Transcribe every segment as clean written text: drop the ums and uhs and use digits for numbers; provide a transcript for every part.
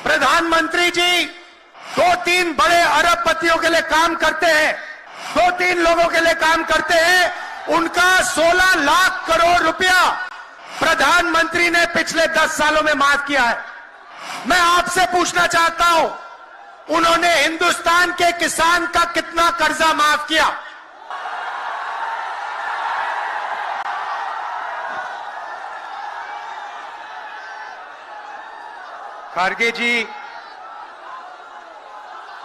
प्रधानमंत्री जी 2-3 बड़े अरबपतियों के लिए काम करते हैं, 2-3 लोगों के लिए काम करते हैं। उनका 16 लाख करोड़ रुपया प्रधानमंत्री ने पिछले 10 सालों में माफ किया है। मैं आपसे पूछना चाहता हूं, उन्होंने हिंदुस्तान के किसान का कितना कर्जा माफ किया? खड़गे जी,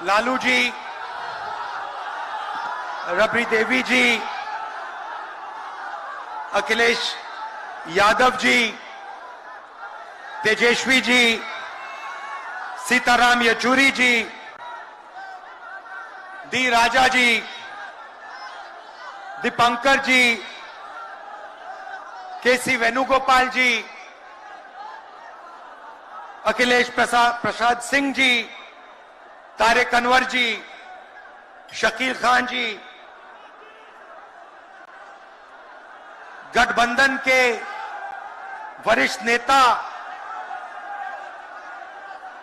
लालू जी, रबड़ी देवी जी, अखिलेश यादव जी, तेजस्वी जी, सीताराम येचुरी जी, डी राजा जी, दीपंकर जी, केसी वेणुगोपाल जी, अखिलेश प्रसाद सिंह जी, तारिक अनवर जी, शकील खान जी, गठबंधन के वरिष्ठ नेता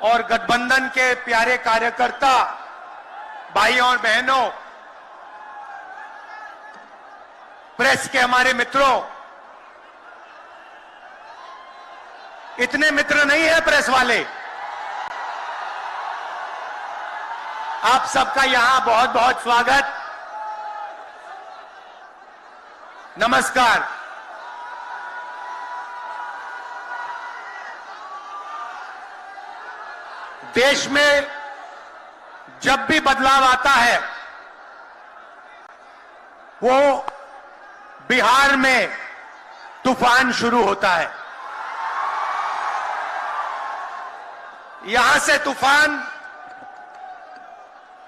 और गठबंधन के प्यारे कार्यकर्ता भाइयों और बहनों, प्रेस के हमारे मित्रों, इतने मित्र नहीं है प्रेस वाले। आप सबका यहां बहुत बहुत स्वागत, नमस्कार। देश में जब भी बदलाव आता है, वो बिहार में तूफान शुरू होता है। यहां से तूफान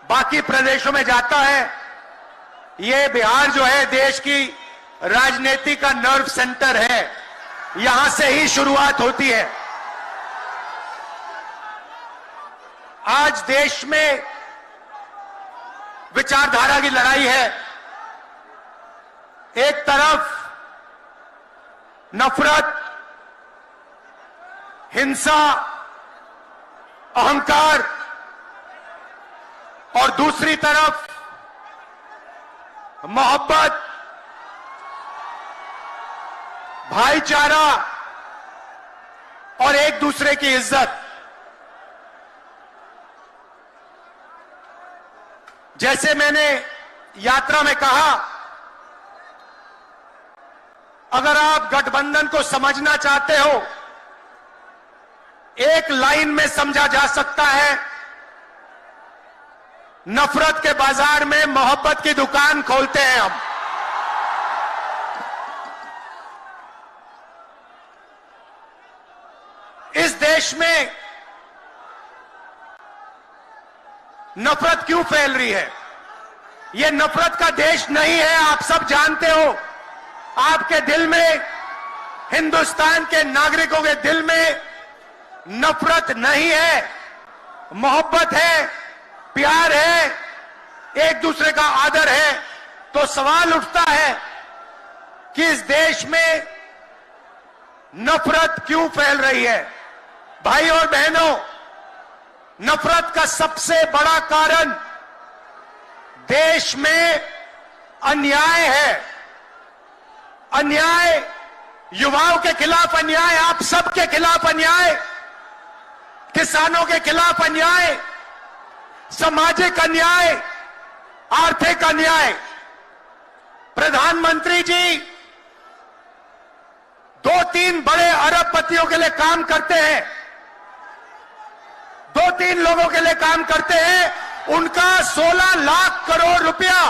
बाकी प्रदेशों में जाता है। ये बिहार जो है देश की राजनीति का नर्व सेंटर है, यहां से ही शुरुआत होती है। आज देश में विचारधारा की लड़ाई है। एक तरफ नफरत, हिंसा, अहंकार और दूसरी तरफ मोहब्बत, भाईचारा और एक दूसरे की इज्जत। जैसे मैंने यात्रा में कहा, अगर आप गठबंधन को समझना चाहते हो, एक लाइन में समझा जा सकता है, नफरत के बाजार में मोहब्बत की दुकान खोलते हैं हम। इस देश में नफरत क्यों फैल रही है? यह नफरत का देश नहीं है, आप सब जानते हो। आपके दिल में, हिंदुस्तान के नागरिकों के दिल में नफरत नहीं है, मोहब्बत है, प्यार है, एक दूसरे का आदर है। तो सवाल उठता है कि इस देश में नफरत क्यों फैल रही है? भाई और बहनों, नफरत का सबसे बड़ा कारण देश में अन्याय है। अन्याय, युवाओं के खिलाफ अन्याय, आप सबके खिलाफ अन्याय, किसानों के खिलाफ अन्याय, सामाजिक अन्याय, आर्थिक अन्याय। प्रधानमंत्री जी 2-3 बड़े अरबपतियों के लिए काम करते हैं, 2-3 लोगों के लिए काम करते हैं। उनका 16 लाख करोड़ रुपया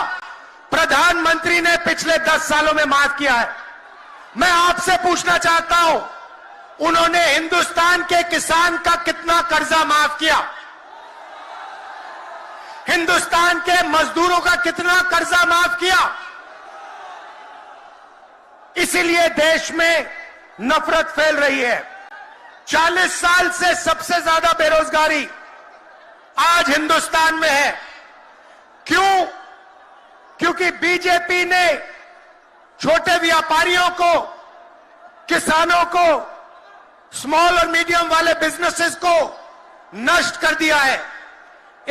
प्रधानमंत्री ने पिछले 10 सालों में माफ किया है। मैं आपसे पूछना चाहता हूं, उन्होंने हिंदुस्तान के किसान का कितना कर्जा माफ किया? हिंदुस्तान के मजदूरों का कितना कर्जा माफ किया? इसीलिए देश में नफरत फैल रही है। 40 साल से सबसे ज्यादा बेरोजगारी आज हिंदुस्तान में है। क्यों? क्योंकि बीजेपी ने छोटे व्यापारियों को, किसानों को, स्मॉल और मीडियम वाले बिजनेसेस को नष्ट कर दिया है।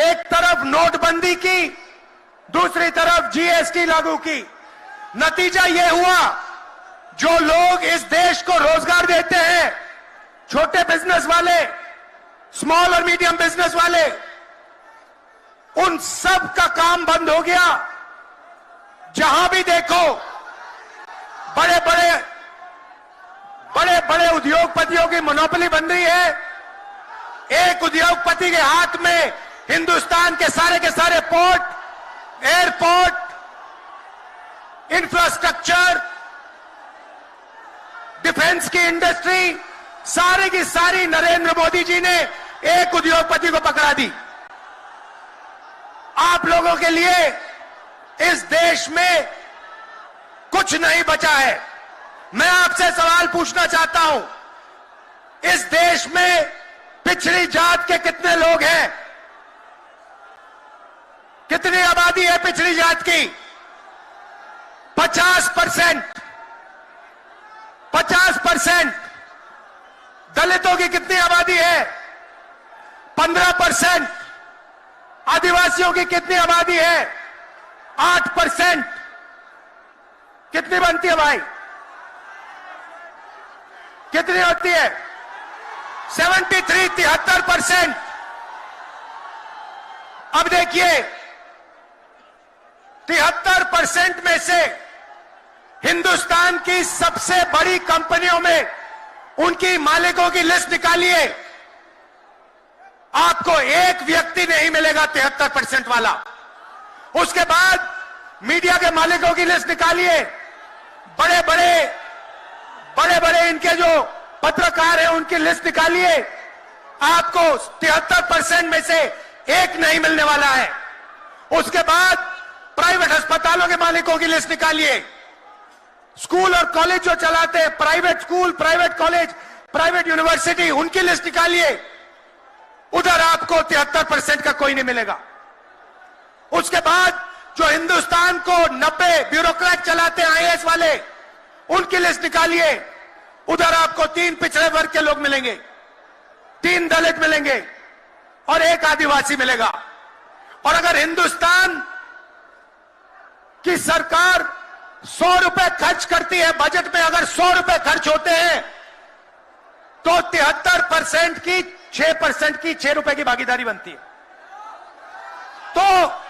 एक तरफ नोटबंदी की, दूसरी तरफ जीएसटी लागू की। नतीजा यह हुआ, जो लोग इस देश को रोजगार देते हैं, छोटे बिजनेस वाले, स्मॉल और मीडियम बिजनेस वाले, उन सब का काम बंद हो गया। जहां भी देखो बड़े बड़े उद्योगपतियों की मोनोपोली बन रही है। एक उद्योगपति के हाथ में हिंदुस्तान के सारे पोर्ट, एयरपोर्ट, इंफ्रास्ट्रक्चर, डिफेंस की इंडस्ट्री, सारी की सारी नरेंद्र मोदी जी ने एक उद्योगपति को पकड़ा दी। आप लोगों के लिए इस देश में कुछ नहीं बचा है। मैं आपसे सवाल पूछना चाहता हूं, इस देश में पिछड़ी जात के कितने लोग हैं? कितनी आबादी है पिछड़ी जात की? 50%। 50%। दलितों की कितनी आबादी है? 15%। आदिवासियों की कितनी आबादी है? 8%। कितनी बनती है भाई? कितनी होती है? 73% अब देखिए, 73% में से हिंदुस्तान की सबसे बड़ी कंपनियों में उनकी मालिकों की लिस्ट निकालिए, आपको एक व्यक्ति नहीं मिलेगा 73% वाला। उसके बाद मीडिया के मालिकों की लिस्ट निकालिए, बड़े बड़े इनके जो पत्रकार हैं उनकी लिस्ट निकालिए, आपको 73% में से एक नहीं मिलने वाला है। उसके बाद प्राइवेट अस्पतालों के मालिकों की लिस्ट निकालिए, स्कूल और कॉलेज जो चलाते हैं, private school, private college, private university, उनकी लिस्ट निकालिए, उधर आपको 73% का कोई नहीं मिलेगा। उसके बाद जो हिंदुस्तान को 90 ब्यूरोक्रेट चलाते हैं, आईएएस वाले, उनकी लिस्ट निकालिए, उधर आपको 3 पिछड़े वर्ग के लोग मिलेंगे, 3 दलित मिलेंगे और 1 आदिवासी मिलेगा। और अगर हिंदुस्तान की सरकार 100 रुपए खर्च करती है, बजट में अगर 100 रुपए खर्च होते हैं, तो 73% की 6% की 6 रुपए की भागीदारी बनती है। तो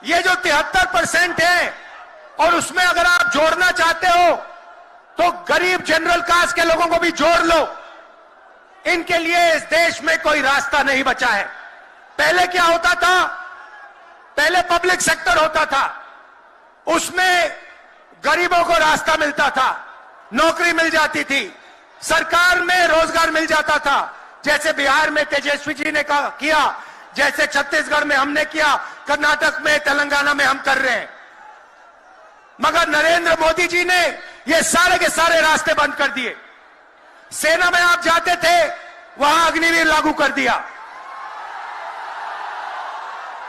ये जो 73% है, और उसमें अगर आप जोड़ना चाहते हो तो गरीब जनरल कास्ट के लोगों को भी जोड़ लो। इनके लिए इस देश में कोई रास्ता नहीं बचा है। पहले क्या होता था? पहले पब्लिक सेक्टर होता था, उसमें गरीबों को रास्ता मिलता था, नौकरी मिल जाती थी, सरकार में रोजगार मिल जाता था, जैसे बिहार में तेजस्वी जी ने किया, जैसे छत्तीसगढ़ में हमने किया, कर्नाटक में, तेलंगाना में हम कर रहे हैं। मगर नरेंद्र मोदी जी ने ये सारे के सारे रास्ते बंद कर दिए। सेना में आप जाते थे, वहां अग्निवीर लागू कर दिया।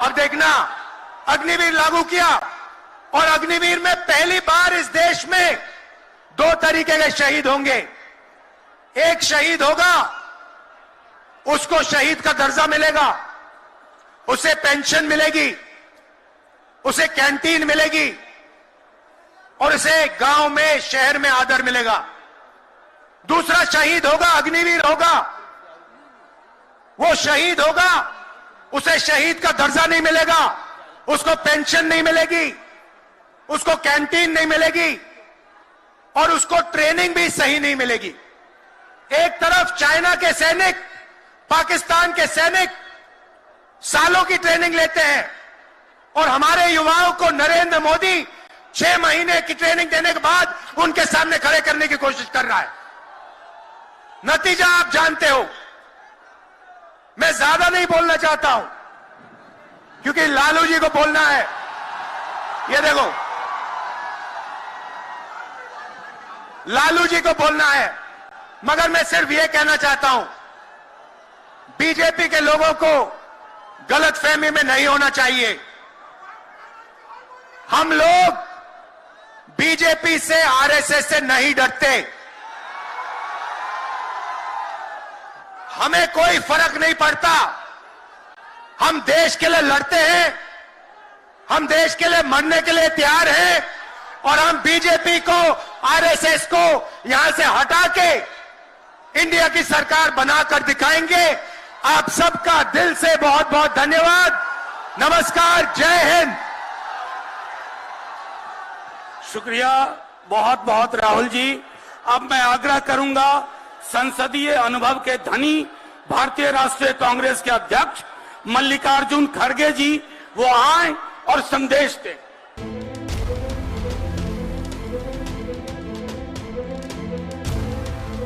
अब देखना, अग्निवीर लागू किया, और अग्निवीर में पहली बार इस देश में 2 तरीके के शहीद होंगे। एक शहीद होगा, उसको शहीद का दर्जा मिलेगा, उसे पेंशन मिलेगी, उसे कैंटीन मिलेगी, और उसे गांव में, शहर में आदर मिलेगा। दूसरा शहीद होगा, अग्निवीर होगा, वो शहीद होगा, उसे शहीद का दर्जा नहीं मिलेगा, उसको पेंशन नहीं मिलेगी, उसको कैंटीन नहीं मिलेगी, और उसको ट्रेनिंग भी सही नहीं मिलेगी। एक तरफ चाइना के सैनिक, पाकिस्तान के सैनिक सालों की ट्रेनिंग लेते हैं, और हमारे युवाओं को नरेंद्र मोदी 6 महीने की ट्रेनिंग देने के बाद उनके सामने खड़े करने की कोशिश कर रहा है। नतीजा आप जानते हो। मैं ज्यादा नहीं बोलना चाहता हूं, क्योंकि लालू जी को बोलना है। ये देखो, लालू जी को बोलना है, मगर मैं सिर्फ ये कहना चाहता हूं, बीजेपी के लोगों को गलतफहमी में नहीं होना चाहिए। हम लोग बीजेपी से, आरएसएस से नहीं डरते। हमें कोई फर्क नहीं पड़ता। हम देश के लिए लड़ते हैं, हम देश के लिए मरने के लिए तैयार हैं और हम बीजेपी को, आरएसएस को यहां से हटा के इंडिया की सरकार बनाकर दिखाएंगे। आप सबका दिल से बहुत बहुत धन्यवाद। नमस्कार, जय हिंद। शुक्रिया बहुत बहुत राहुल जी। अब मैं आग्रह करूंगा संसदीय अनुभव के धनी भारतीय राष्ट्रीय कांग्रेस के अध्यक्ष मल्लिकार्जुन खड़गे जी वो आए और संदेश दें।